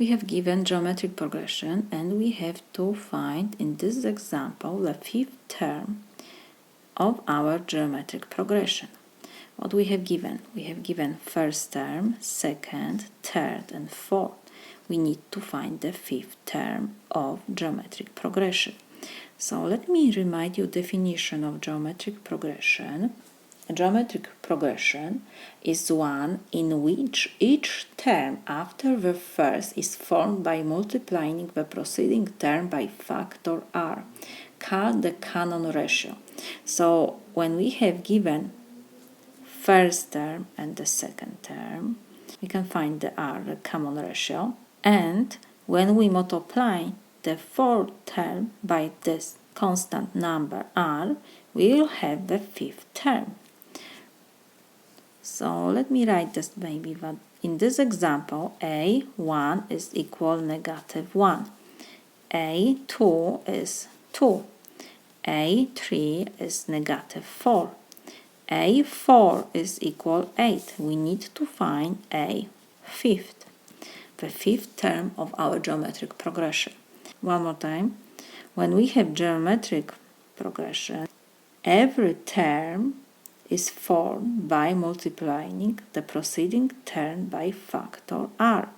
we have given geometric progression and we have to find in this example the fifth term of our geometric progression. What we have given? We have given first term, second, third and fourth. We need to find the fifth term of geometric progression. So let me remind you definition of geometric progression. A geometric progression is one in which each term after the first is formed by multiplying the preceding term by factor r, called the Cannon ratio. So when we have given first term and the second term, we can find the r, the common ratio, and when we multiply the fourth term by this constant number r, we will have the fifth term. So let me write this maybe, but in this example, a1 is equal -1, a2 is 2, a3 is -4, a4 is equal 8. We need to find a fifth, the fifth term of our geometric progression. One more time. When we have geometric progression, every term is formed by multiplying the preceding term by factor r.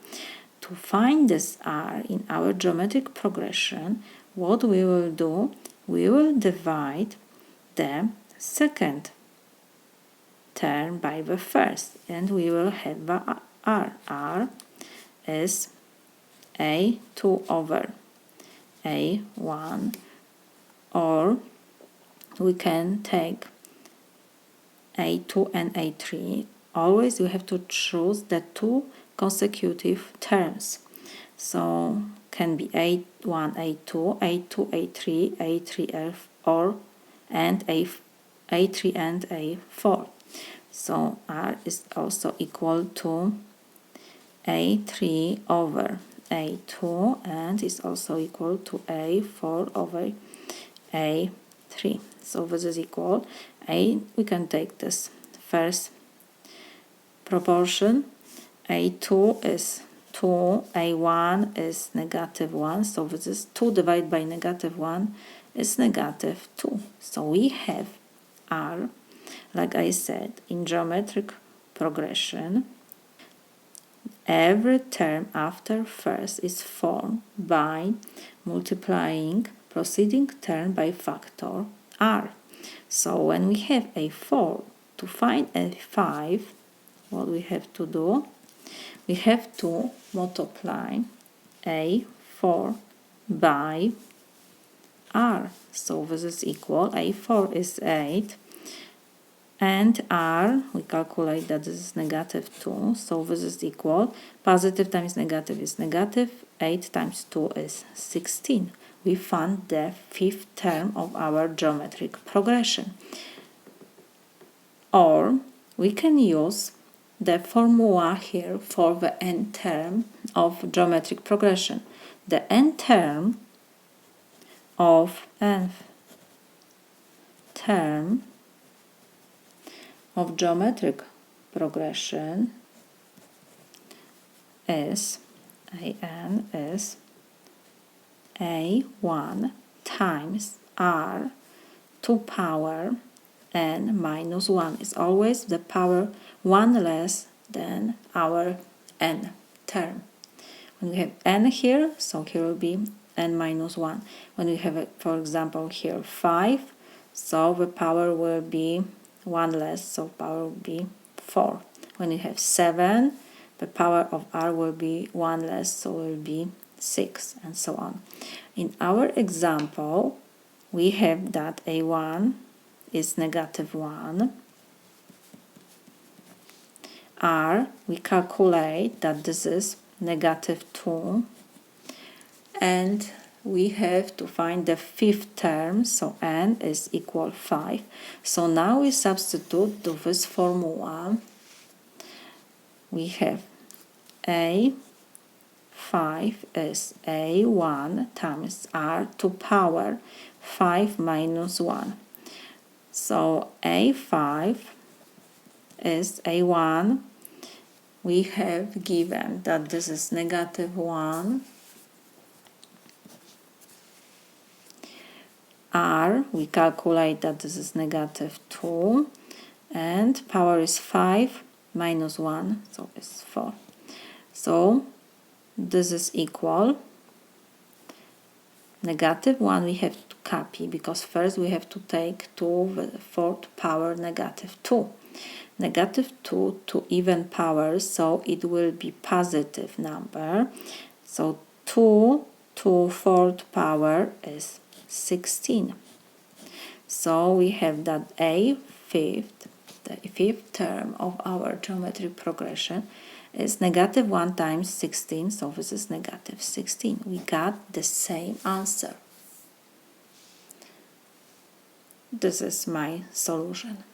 To find this r in our geometric progression, what we will do, we will divide the second term by the first, and we will have the r. r is a2 over a1, or we can take a2 and a3. Always you have to choose the two consecutive terms. So can be a1, a2, a2, a3, a3, or and a3 and a4. So r is also equal to a3 over a2 and is also equal to a4 over a3. So this is equal we can take this first proportion. a2 is 2, a1 is -1, so this is 2 divided by -1 is -2. So we have r, like I said, in geometric progression, every term after first is formed by multiplying preceding term by factor r. So when we have a4, to find a5, what we have to do? We have to multiply a4 by r. So this is equal, a4 is 8, and r, we calculate that this is -2, so this is equal, positive times negative is negative, 8 times 2 is 16. We found the fifth term of our geometric progression. Or we can use the formula here for the n term of geometric progression. The n term of geometric progression is a1 times r to power n minus 1 is always the power 1 less than our n term. When we have n here, so here will be n minus 1. When we have, for example, here 5, so the power will be 1 less, so power will be 4. When we have 7, the power of r will be 1 less, so it will be 6, and so on. In our example, we have that a1 is -1. r, we calculate that this is -2, and we have to find the fifth term, so n is equal 5. So now we substitute to this formula. We have a5 is a1 times r to power 5 minus 1. So a5 is a1 we have given that this is -1, r, we calculate that this is -2, and power is 5 minus 1, so it's 4. So this is equal -1 we have to copy, because first we have to take 2 with the 4th power -2. -2 to even powers, so it will be positive number. So 2 to 4th power is 16. So we have that the fifth term of our geometric progression is -1 times 16, so this is -16. We got the same answer. This is my solution.